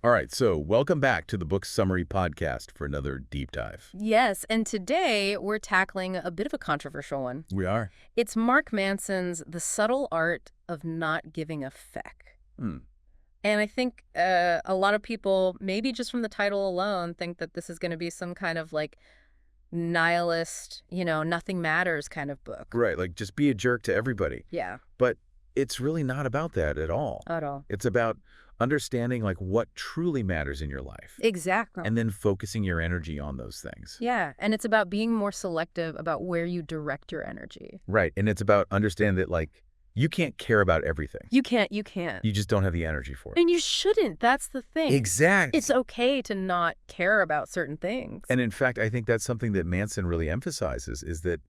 All right, so welcome back to the Book Summary Podcast for another deep dive. Yes, and today we're tackling a bit of a controversial one. We are. It's Mark Manson's The Subtle Art of Not Giving a Feck. Hmm. And I think a lot of people, maybe just from the title alone, think that this is going to be some kind of like nihilist, nothing matters kind of book. Right, like just be a jerk to everybody. Yeah. But it's really not about that at all. At all. It's about understanding like what truly matters in your life. Exactly. And then focusing your energy on those things. Yeah, and it's about being more selective about where you direct your energy. Right, and it's about understanding that like you can't care about everything. You can't. You just don't have the energy for it. And you shouldn't. That's the thing. Exactly. It's okay to not care about certain things. And in fact, I think that's something that Manson really emphasizes is that,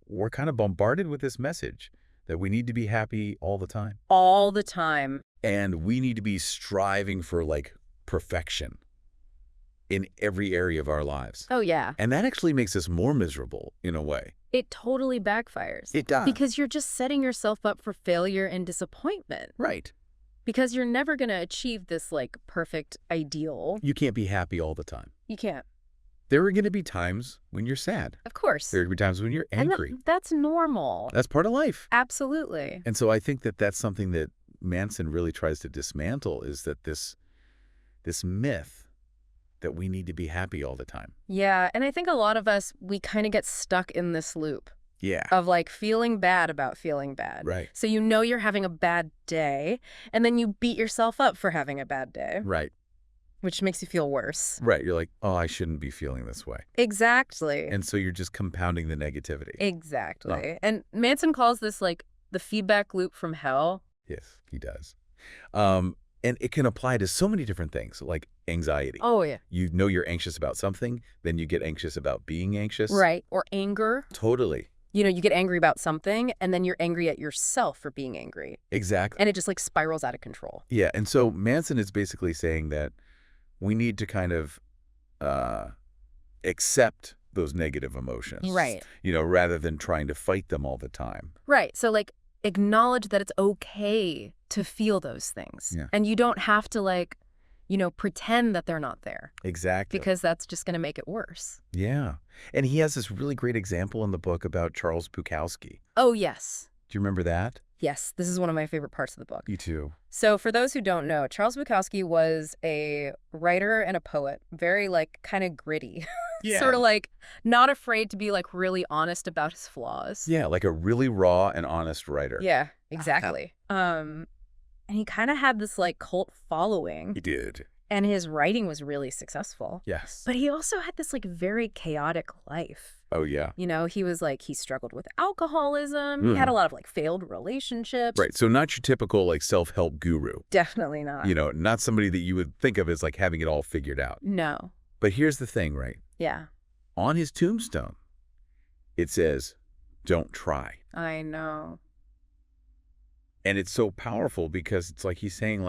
we're kind of bombarded with this message that we need to be happy all the time. All the time. And we need to be striving for like perfection in every area of our lives. Oh, yeah. And that actually makes us more miserable in a way. It totally backfires. It does. Because you're just setting yourself up for failure and disappointment. Right. Because you're never going to achieve this like perfect ideal. You can't be happy all the time. You can't. There are going to be times when you're sad. Of course. There are going to be times when you're angry. And that's normal. That's part of life. Absolutely. And so I think that that's something that Manson really tries to dismantle is that this myth that we need to be happy all the time. Yeah, and I think a lot of us, we kind of get stuck in this loop. Yeah. Of like feeling bad about feeling bad. Right. So you're having a bad day, and then you beat yourself up for having a bad day. Right. Which makes you feel worse. Right. You're like, oh, I shouldn't be feeling this way. Exactly. And so you're just compounding the negativity. Exactly. Oh. And Manson calls this like the feedback loop from hell. Yes, he does. And it can apply to so many different things, like anxiety. Oh, yeah. You know you're anxious about something, then you get anxious about being anxious. Right. Or anger. Totally. You get angry about something, and then you're angry at yourself for being angry. Exactly. And it just like spirals out of control. Yeah. And so Manson is basically saying that we need to kind of accept those negative emotions. Right. Rather than trying to fight them all the time. Right. So like acknowledge that it's okay to feel those things. Yeah. And you don't have to pretend that they're not there. Exactly. Because that's just going to make it worse. Yeah. And he has this really great example in the book about Charles Bukowski. Oh, yes. Do you remember that? Yes. This is one of my favorite parts of the book. You too. So for those who don't know, Charles Bukowski was a writer and a poet, very kind of gritty. Yeah. Sort of not afraid to be really honest about his flaws. Yeah, like a really raw and honest writer. Yeah, exactly. And he kind of had this cult following. He did. And his writing was really successful. Yes. But he also had this very chaotic life. Oh, yeah. He was he struggled with alcoholism. He had a lot of failed relationships. Right. So not your typical self-help guru. Definitely not. Not somebody that you would think of as having it all figured out. No. But here's the thing, right? Yeah. On his tombstone, it says, don't try. I know. And it's so powerful because it's he's saying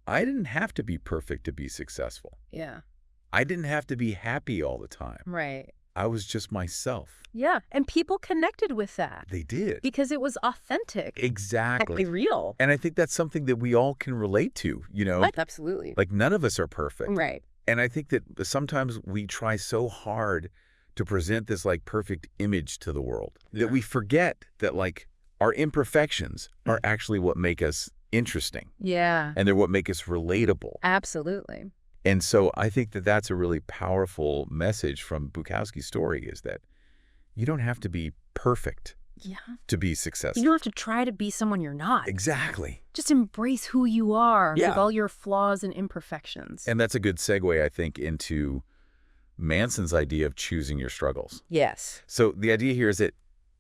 I didn't have to be perfect to be successful. Yeah. I didn't have to be happy all the time. Right. I was just myself. Yeah. And people connected with that. They did. Because it was authentic. Exactly. Real. And I think that's something that we all can relate to, Absolutely. None of us are perfect. Right. And I think that sometimes we try so hard to present this perfect image to the world that we forget that our imperfections are actually what make us interesting. Yeah. And they're what make us relatable. Absolutely. And so I think that that's a really powerful message from Bukowski's story is that you don't have to be perfect to be successful. You don't have to try to be someone you're not. Exactly. Just embrace who you are with all your flaws and imperfections. And that's a good segue, I think, into Manson's idea of choosing your struggles. Yes. So the idea here is that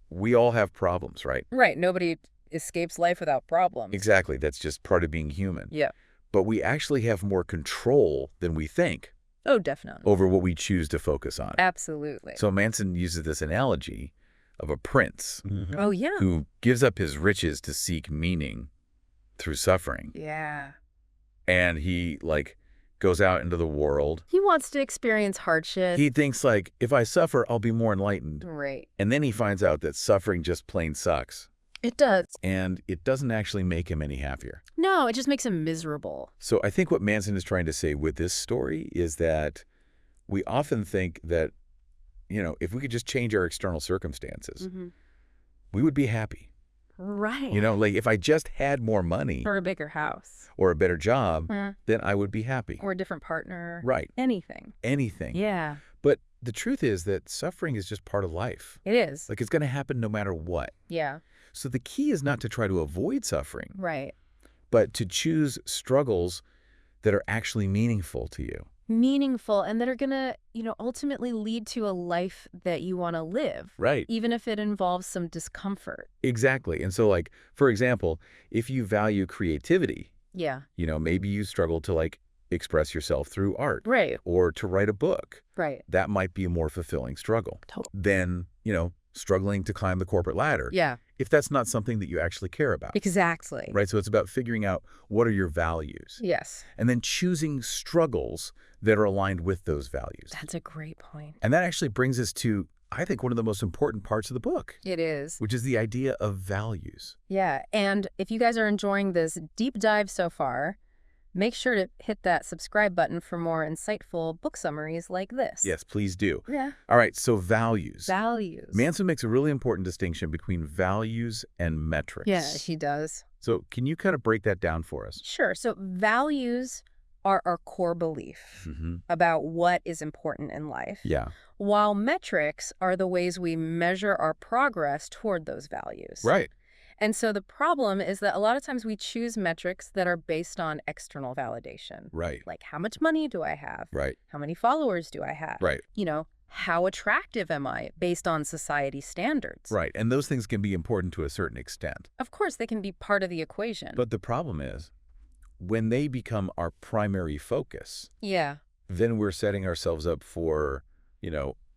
we all have problems, right? Right. Nobody escapes life without problems. Exactly. That's just part of being human. Yeah. But we actually have more control than we think. Oh, definitely. Over what we choose to focus on. Absolutely. So Manson uses this analogy of a prince Oh, yeah. who gives up his riches to seek meaning through suffering. Yeah. And he goes out into the world. He wants to experience hardship. He thinks if I suffer, I'll be more enlightened. Right. And then he finds out that suffering just plain sucks. It does. And it doesn't actually make him any happier. No, it just makes him miserable. So I think what Manson is trying to say with this story is that we often think that, if we could just change our external circumstances, we would be happy. Right. Like if I just had more money Or a bigger house. or a better job, then I would be happy. Or a different partner. Right. Anything. Anything. Yeah. But the truth is that suffering is just part of life. It is. Like it's going to happen no matter what. Yeah. So the key is not to try to avoid suffering, Right. but to choose struggles that are actually meaningful to you. Meaningful, and that are going to, ultimately lead to a life that you want to live. Right. Even if it involves some discomfort. Exactly. And so, like, for example, if you value creativity, Yeah. maybe you struggle to, like, express yourself through art. Right. Or to write a book. Right. That might be a more fulfilling struggle Totally. than, struggling to climb the corporate ladder. Yeah. If that's not something that you actually care about. Exactly. Right? So it's about figuring out what are your values. Yes. And then choosing struggles that are aligned with those values. That's a great point. And that actually brings us to, I think, one of the most important parts of the book. It is. Which is the idea of values. Yeah. And if you guys are enjoying this deep dive so far, make sure to hit that subscribe button for more insightful book summaries like this. Yes, please do. Yeah. All right, so values. Values. Manson makes a really important distinction between values and metrics. Yeah, he does. So can you kind of break that down for us? Sure. So values are our core belief about what is important in life. Yeah. While metrics are the ways we measure our progress toward those values. Right. And so the problem is that a lot of times we choose metrics that are based on external validation. Right. Like, how much money do I have? Right. How many followers do I have? Right. How attractive am I based on society standards? Right. And those things can be important to a certain extent. Of course, they can be part of the equation. But the problem is, when they become our primary focus, yeah. then we're setting ourselves up for,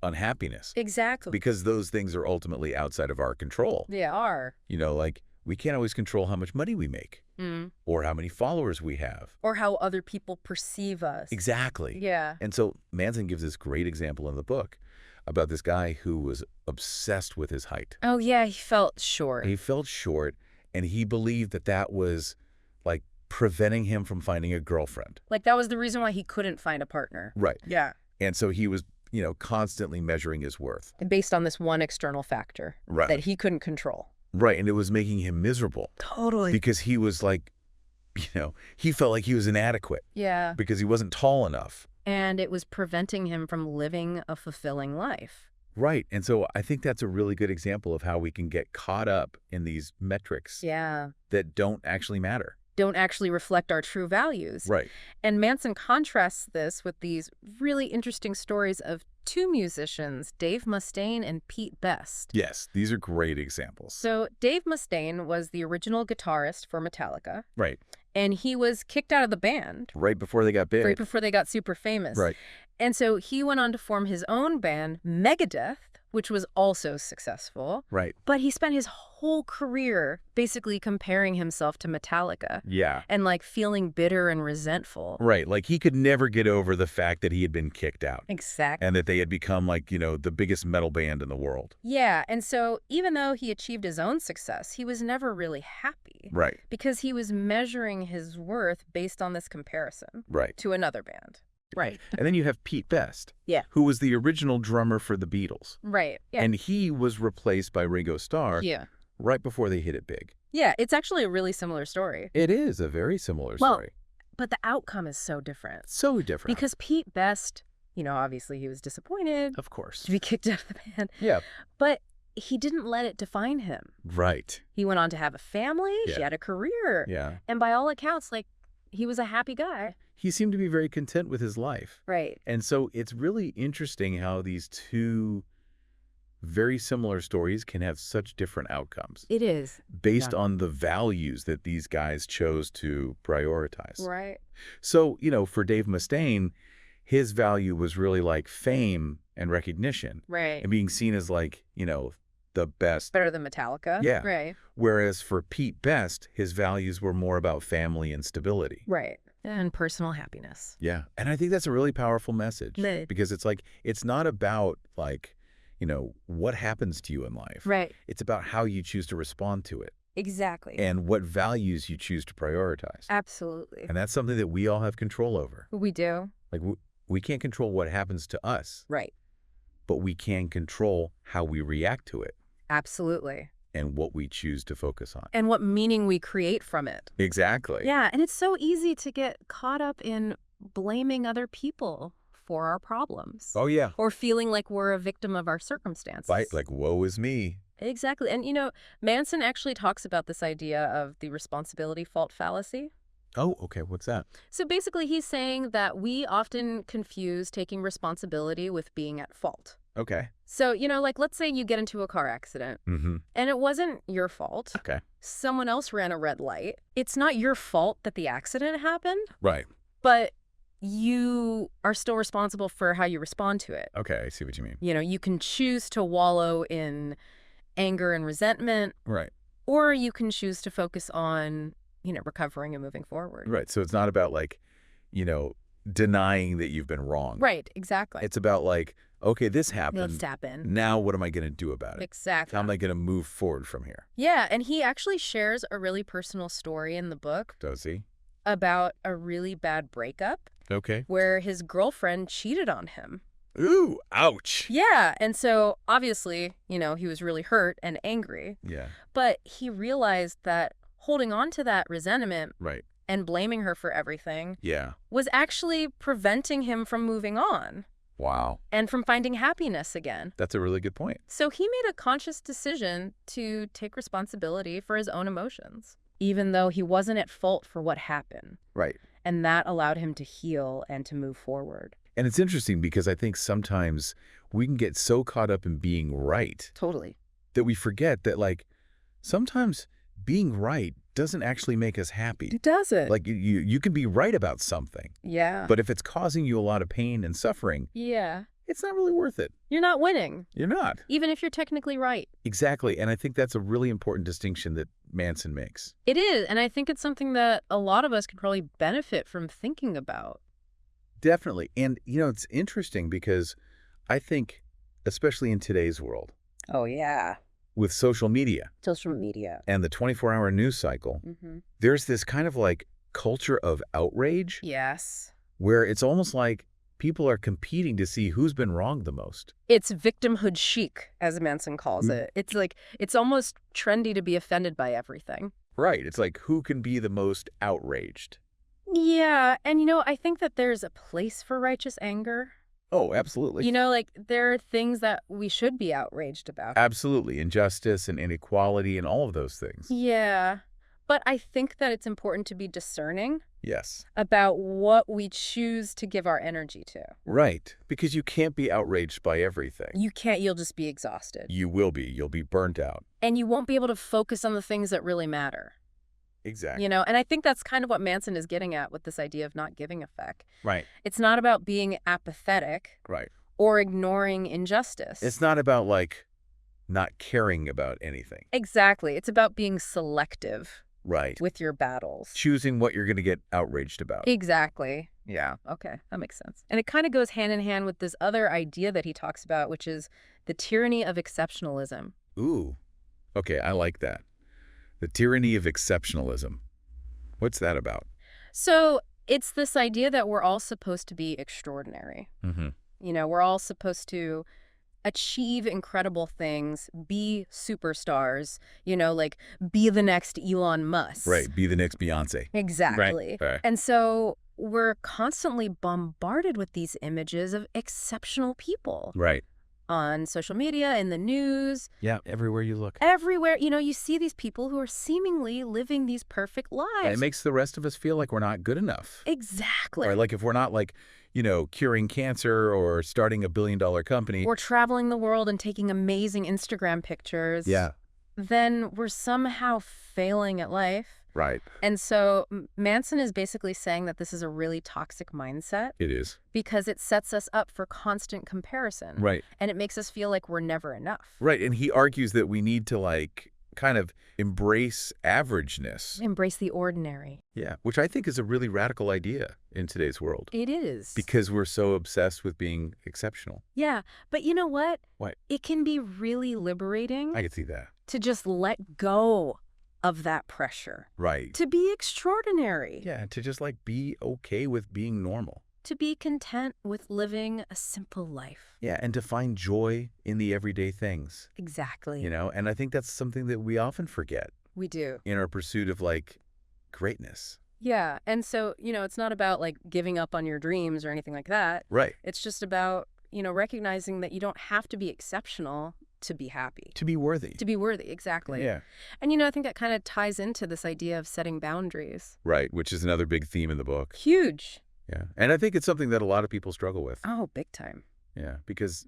unhappiness. Exactly. Because those things are ultimately outside of our control. They are. Like we can't always control how much money we make or how many followers we have. Or how other people perceive us. Exactly. Yeah. And so Manson gives this great example in the book about this guy who was obsessed with his height. Oh, yeah, he felt short. He felt short, and he believed that that was like preventing him from finding a girlfriend. Like that was the reason why he couldn't find a partner. Right. Yeah. And so he was, constantly measuring his worth. Based on this one external factor Right. that he couldn't control. Right. And it was making him miserable. Totally. Because he was like, he felt like he was inadequate. Yeah. Because he wasn't tall enough. And it was preventing him from living a fulfilling life. Right. And so I think that's a really good example of how we can get caught up in these metrics that don't actually matter. Don't actually reflect our true values. Right. And Manson contrasts this with these really interesting stories of two musicians, Dave Mustaine and Pete Best. Yes, these are great examples. So Dave Mustaine was the original guitarist for Metallica. Right. And he was kicked out of the band. Right before they got big. Right before they got super famous. Right. And so he went on to form his own band, Megadeth, which was also successful. Right. But he spent his whole career basically comparing himself to Metallica. Yeah. And like feeling bitter and resentful. Right. Like he could never get over the fact that he had been kicked out. Exactly. And that they had become like, the biggest metal band in the world. Yeah. And so even though he achieved his own success, he was never really happy. Right. Because he was measuring his worth based on this comparison. Right. To another band. Right. And then you have Pete Best. Yeah. Who was the original drummer for the Beatles. Right. Yeah. And he was replaced by Ringo Starr. Yeah. Right before they hit it big. Yeah, it's actually a really similar story. It is a very similar story. But the outcome is so different. So different. Because Pete Best, obviously he was disappointed Of course. to be kicked out of the band. Yeah. But he didn't let it define him. Right. He went on to have a family. Yeah. He had a career. Yeah. And by all accounts, he was a happy guy. He seemed to be very content with his life. Right. And so it's really interesting how these two very similar stories can have such different outcomes. It is. Based on the values that these guys chose to prioritize. Right. So, for Dave Mustaine, his value was really like fame and recognition. Right. And being seen as like, the best. Better than Metallica. Yeah. Right. Whereas for Pete Best, his values were more about family and stability. Right. And personal happiness. Yeah. And I think that's a really powerful message. Right. Because it's like, it's not about like, what happens to you in life. Right. It's about how you choose to respond to it Exactly. and what values you choose to prioritize. Absolutely. And that's something that we all have control over. We do. Like, we can't control what happens to us, Right. but we can control how we react to it Absolutely. and what we choose to focus on. And what meaning we create from it. Exactly. Yeah, and it's so easy to get caught up in blaming other people for our problems. Oh, yeah. Or feeling like we're a victim of our circumstances. Right? Like, woe is me. Exactly. And, Manson actually talks about this idea of the responsibility fault fallacy. Oh, okay. What's that? So basically, he's saying that we often confuse taking responsibility with being at fault. Okay. So, like, let's say you get into a car accident, Mm-hmm. and it wasn't your fault. Okay. Someone else ran a red light. It's not your fault that the accident happened, Right. but you are still responsible for how you respond to it. Okay. I see what you mean. You can choose to wallow in anger and resentment, Right. or you can choose to focus on, recovering and moving forward. Right. So it's not about denying that you've been wrong. Right, exactly. It's about okay, this happened. Let's tap in. Now what am I going to do about it? Exactly. How am I going to move forward from here? Yeah, and he actually shares a really personal story in the book Does he? about a really bad breakup Okay. where his girlfriend cheated on him. Ooh, ouch. Yeah, and so obviously, he was really hurt and angry, Yeah. but he realized that holding on to that resentment Right. and blaming her for everything Yeah. was actually preventing him from moving on Wow. and from finding happiness again. That's a really good point. So he made a conscious decision to take responsibility for his own emotions, even though he wasn't at fault for what happened. Right. And that allowed him to heal and to move forward. And it's interesting because I think sometimes we can get so caught up in being right Totally. that we forget that sometimes being right doesn't actually make us happy. It doesn't. You can be right about something, Yeah. but if it's causing you a lot of pain and suffering, Yeah. it's not really worth it. You're not winning, You're not. even if you're technically right. Exactly. And I think that's a really important distinction that Manson makes. It is, and I think it's something that a lot of us could probably benefit from thinking about. Definitely. And, it's interesting because I think, especially in today's world, Oh, yeah. with social media Social media. and the 24-hour news cycle, Mm-hmm. there's this kind of culture of outrage Yes. where it's almost like people are competing to see who's been wronged the most. It's victimhood chic, as Manson calls it. It's almost trendy to be offended by everything. Right. It's like, who can be the most outraged? Yeah, and I think that there's a place for righteous anger. Oh, absolutely. There are things that we should be outraged about. Absolutely. Injustice and inequality and all of those things. Yeah, but I think that it's important to be discerning Yes. about what we choose to give our energy to. Right. Because you can't be outraged by everything. You can't, you'll just be exhausted. You will be. You'll be burnt out. And you won't be able to focus on the things that really matter. Exactly. And I think that's kind of what Manson is getting at with this idea of not giving a feck. Right. It's not about being apathetic Right. or ignoring injustice. It's not about not caring about anything. Exactly. It's about being selective Right. with your battles. Choosing what you're going to get outraged about. Exactly. Yeah. Okay, that makes sense. And it kind of goes hand in hand with this other idea that he talks about, which is the tyranny of exceptionalism. Ooh. Okay, I like that. The tyranny of exceptionalism. What's that about? So it's this idea that we're all supposed to be extraordinary. Mm-hmm. We're all supposed to achieve incredible things, be superstars, be the next Elon Musk. Right. Be the next Beyonce. Exactly. Right. And so we're constantly bombarded with these images of exceptional people Right. on social media, in the news, Yeah. Everywhere you look. everywhere. You see these people who are seemingly living these perfect lives. And it makes the rest of us feel like we're not good enough. Exactly. Right. If we're not curing cancer or starting a billion-dollar company. Or traveling the world and taking amazing Instagram pictures. Yeah. Then we're somehow failing at life. Right. And so Manson is basically saying that this is a really toxic mindset It is. because it sets us up for constant comparison. Right. And it makes us feel like we're never enough. Right. And he argues that we need to kind of embrace averageness. Embrace the ordinary. Yeah, which I think is a really radical idea in today's world. It is. Because we're so obsessed with being exceptional. Yeah, but you know what? What? It can be really liberating I can see that. to just let go of that pressure. Right. To be extraordinary. Yeah, to just like be okay with being normal. To be content with living a simple life. Yeah, and to find joy in the everyday things. Exactly. You know, and I think that's something that we often forget We do. in our pursuit of like greatness. Yeah, and so, it's not about like giving up on your dreams or anything like that. Right. It's just about, recognizing that you don't have to be exceptional to be happy. To be worthy. To be worthy, exactly. Yeah. And, I think that kind of ties into this idea of setting boundaries. Right, which is another big theme in the book. Huge. Yeah. And I think it's something that a lot of people struggle with. Oh, big time. Yeah, because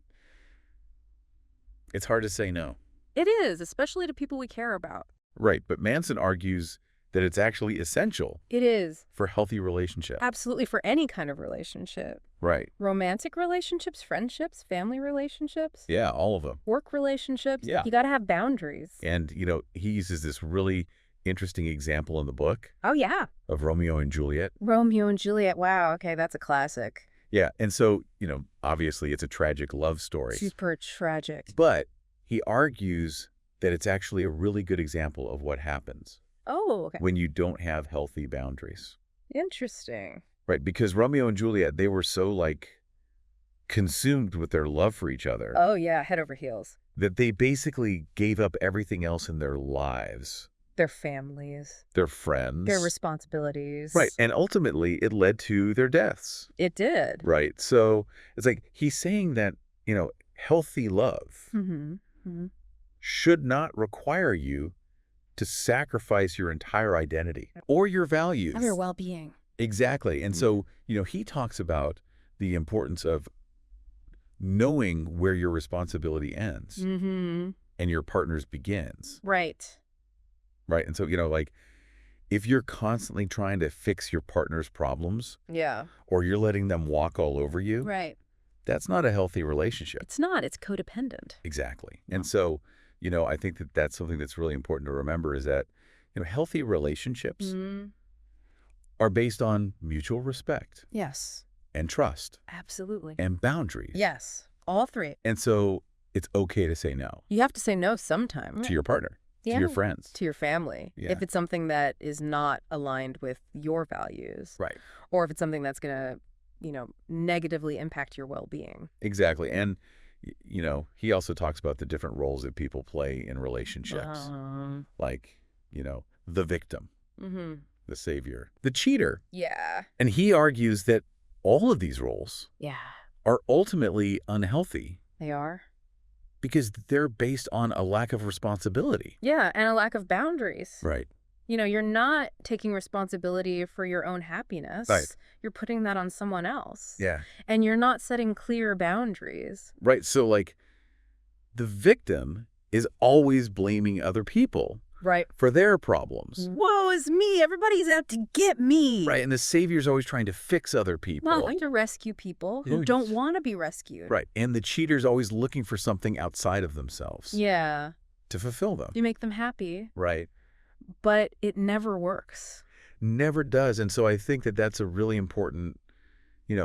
it's hard to say no. It is, especially to people we care about. Right, but Manson argues that it's actually essential It is. for healthy relationships. Absolutely, for any kind of relationship. Right. Romantic relationships, friendships, family relationships. Yeah, all of them. Work relationships. Yeah. You got to have boundaries. And, he uses this really interesting example in the book Oh, yeah. of Romeo and Juliet. Romeo and Juliet. Wow. Okay, that's a classic. Yeah, and so, obviously it's a tragic love story. Super tragic. But he argues that it's actually a really good example of what happens Oh, okay. when you don't have healthy boundaries. Interesting. Right, because Romeo and Juliet, they were so, like, consumed with their love for each other Oh, yeah. Head over heels. that they basically gave up everything else in their lives, Their families. their friends. Their responsibilities. Right, and ultimately it led to their deaths. It did. Right, so it's like he's saying that, healthy love Mm-hmm. Mm-hmm. should not require you to sacrifice your entire identity or your values. Of your well-being. Exactly. And so, he talks about the importance of knowing where your responsibility ends Mm-hmm. and your partner's begins. Right. Right. And so, like, if you're constantly trying to fix your partner's problems Yeah. or you're letting them walk all over you, Right. that's not a healthy relationship. It's not. It's codependent. Exactly. No. And so, I think that that's something that's really important to remember is that, healthy relationships Mm-hmm. are based on mutual respect Yes. and trust Absolutely. and boundaries. Yes. All three. And so it's okay to say no You have to say no sometime. to your partner, Yeah. to your friends. To your family. Yeah. If it's something that is not aligned with your values. Right. Or if it's something that's going to, negatively impact your well-being. Exactly. And, he also talks about the different roles that people play in relationships. Like, the victim, Mm-hmm. the savior, the cheater. Yeah. And he argues that all of these roles Yeah. are ultimately unhealthy They are. because they're based on a lack of responsibility. Yeah. And a lack of boundaries. Right. You're not taking responsibility for your own happiness. Right. You're putting that on someone else. Yeah. And you're not setting clear boundaries. Right. So, like, the victim is always blaming other people Right. for their problems. Woe is me. Everybody's out to get me. Right. And the savior's always trying to fix other people. Not to rescue people who Yes. don't want to be rescued. Right. And the cheater's always looking for something outside of themselves Yeah. to fulfill them. You make them happy, Right. but it never works. Never does. And so I think that that's a really important,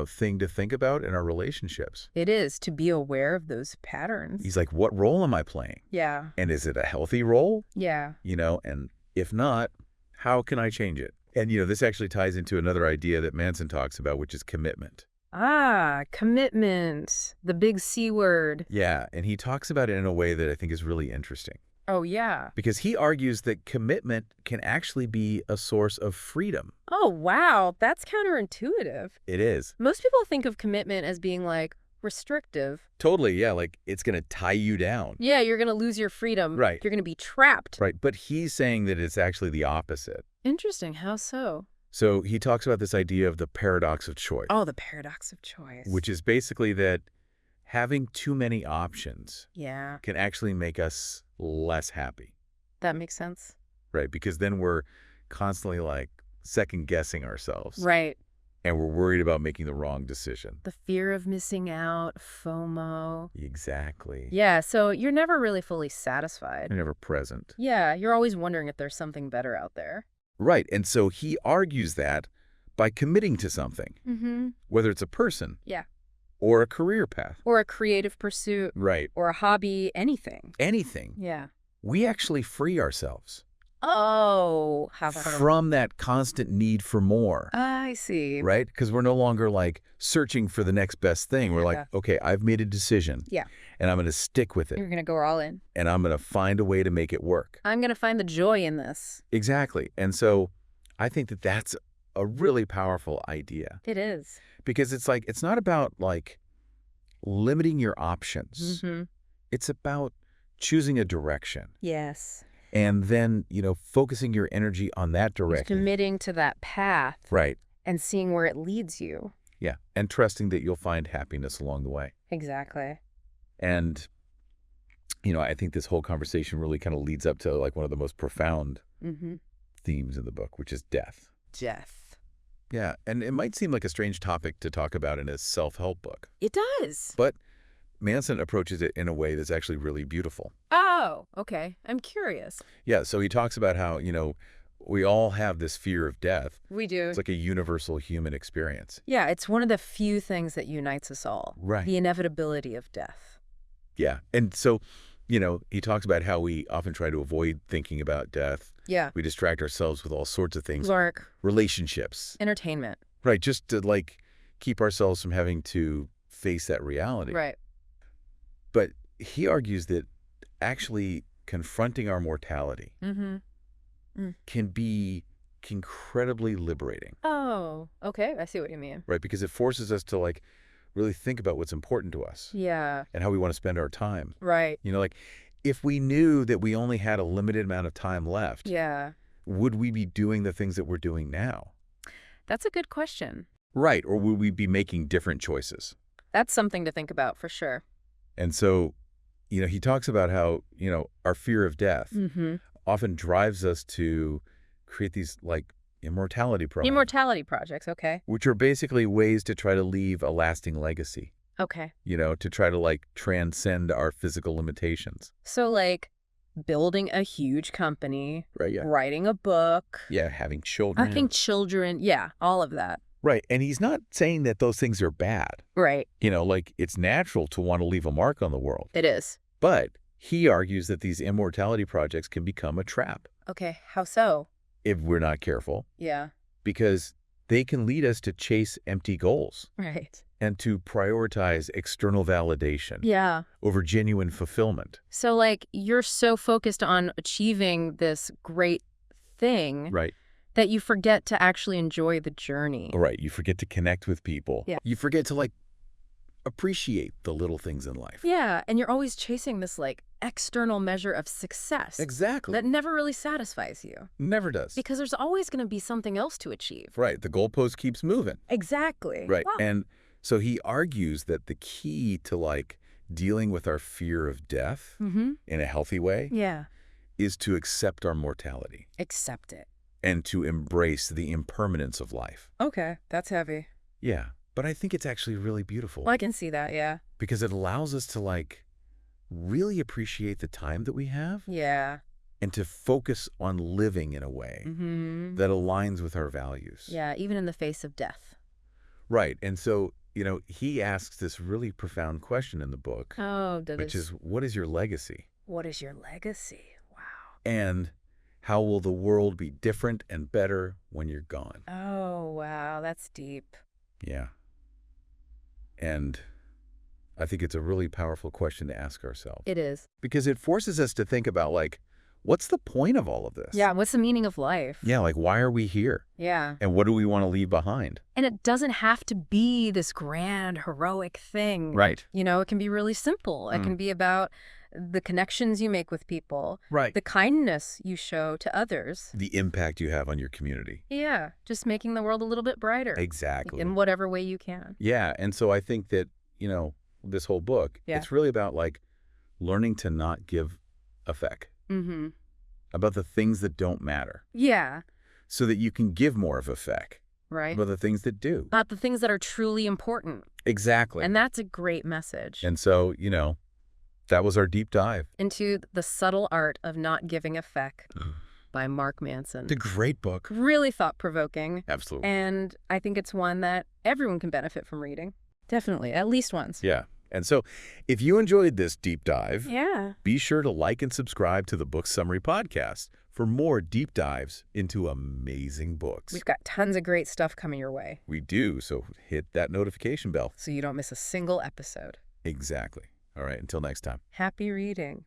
thing to think about in our relationships. It is to be aware of those patterns. He's like, what role am I playing? Yeah. And is it a healthy role? Yeah. And if not, how can I change it? And, this actually ties into another idea that Manson talks about, which is commitment. Ah, commitment. The big C word. Yeah. And he talks about it in a way that I think is really interesting. Oh, yeah. Because he argues that commitment can actually be a source of freedom. Oh, wow. That's counterintuitive. It is. Most people think of commitment as being like restrictive. Totally, yeah. Like, it's going to tie you down. Yeah, you're going to lose your freedom. Right. You're going to be trapped. Right. But he's saying that it's actually the opposite. Interesting. How so? So he talks about this idea of the paradox of choice. Oh, the paradox of choice. Which is basically that having too many options Yeah, can actually make us less happy. that makes sense. Right. Because then we're constantly like second guessing ourselves. Right. and we're worried about making the wrong decision. The fear of missing out, FOMO. Exactly. Yeah, so you're never really fully satisfied. You're never present. Yeah, you're always wondering if there's something better out there. Right, and so he argues that by committing to something, Mm-hmm. whether it's a person Yeah. or a career path. Or a creative pursuit, Right. or a hobby, anything. Anything. Yeah. We actually free ourselves Oh, how from that constant need for more, I see. right? Because we're no longer like searching for the next best thing. We're Yeah. like, okay, I've made a decision. Yeah. And I'm going to stick with it. You're going to go all in. And I'm going to find a way to make it work. I'm going to find the joy in this. Exactly. And so I think that that's a really powerful idea, It is. because it's like, it's not about like limiting your options. Mm-hmm. It's about choosing a direction Yes. and then, focusing your energy on that You're direction. committing to that path Right. and seeing where it leads you. Yeah. And trusting that you'll find happiness along the way. Exactly. And, I think this whole conversation really kind of leads up to like one of the most profound Mm-hmm. themes in the book, which is death. Death. Yeah. And it might seem like a strange topic to talk about in a self-help book, It does. but Manson approaches it in a way that's actually really beautiful. Oh, okay. I'm curious. Yeah. So he talks about how, we all have this fear of death. We do. It's like a universal human experience. Yeah, it's one of the few things that unites us all. Right. The inevitability of death. Yeah. And so, he talks about how we often try to avoid thinking about death. Yeah. We distract ourselves with all sorts of things. Work. Relationships. Entertainment. Right. Just to like keep ourselves from having to face that reality. Right. But he argues that actually confronting our mortality Mm-hmm. can be incredibly liberating. Oh, okay. I see what you mean. Right. Because it forces us to like really think about what's important to us Yeah. and how we want to spend our time. Right. Like if we knew that we only had a limited amount of time left, Yeah. would we be doing the things that we're doing now? That's a good question. Right. Or would we be making different choices? That's something to think about for sure. And so, he talks about how, our fear of death Mm-hmm. often drives us to create these like immortality programs, Immortality projects. Okay. which are basically ways to try to leave a lasting legacy, Okay. to try to like transcend our physical limitations. So like building a huge company, Right. Yeah. writing a book, Yeah. Having children. having children. Yeah. All of that. Right. And he's not saying that those things are bad. Right. Like it's natural to want to leave a mark on the world. It is. But he argues that these immortality projects can become a trap Okay. How so? if we're not careful, Yeah. because they can lead us to chase empty goals Right. and to prioritize external validation Yeah. over genuine fulfillment. So like you're so focused on achieving this great thing Right. that you forget to actually enjoy the journey. Right. You forget to connect with people. Yeah. You forget to like appreciate the little things in life. Yeah. And you're always chasing this like external measure of success Exactly. that never really satisfies you Never does. because there's always going to be something else to achieve. Right. The goalpost keeps moving. Exactly. Right. Wow. And so he argues that the key to like dealing with our fear of death Mm-hmm. in a healthy way Yeah. is to accept our mortality Accept it. and to embrace the impermanence of life. Okay. That's heavy. Yeah. But I think it's actually really beautiful Well, I can see that. Yeah. because it allows us to like really appreciate the time that we have Yeah. and to focus on living in a way Mm-hmm. that aligns with our values. Yeah. Even in the face of death. Right. And so, he asks this really profound question in the book, Oh, which is, what is your legacy? what is your legacy? Wow. And how will the world be different and better when you're gone? Oh, wow. That's deep. Yeah. And I think it's a really powerful question to ask ourselves It is. because it forces us to think about like, what's the point of all of this? Yeah. What's the meaning of life? Yeah. Like, why are we here? Yeah. And what do we want to leave behind? And it doesn't have to be this grand, heroic thing. Right. It can be really simple. It can be about the connections you make with people, Right. the kindness you show to others. The impact you have on your community. Yeah. Just making the world a little bit brighter. Exactly. In whatever way you can. Yeah. And so I think that, this whole book, Yeah. it's really about like learning to not give a feck Mm-hmm. about the things that don't matter Yeah. so that you can give more of a feck Right. about the things that do. About the things that are truly important. Exactly. And that's a great message. And so, that was our deep dive. Into The Subtle Art of Not Giving a Feck by Mark Manson. It's a great book. Really thought-provoking. Absolutely. And I think it's one that everyone can benefit from reading. Definitely, at least once. Yeah. And so if you enjoyed this deep dive, Yeah. be sure to like and subscribe to the Book Summary Podcast for more deep dives into amazing books. We've got tons of great stuff coming your way. We do, so hit that notification bell. So you don't miss a single episode. Exactly. All right, until next time. Happy reading.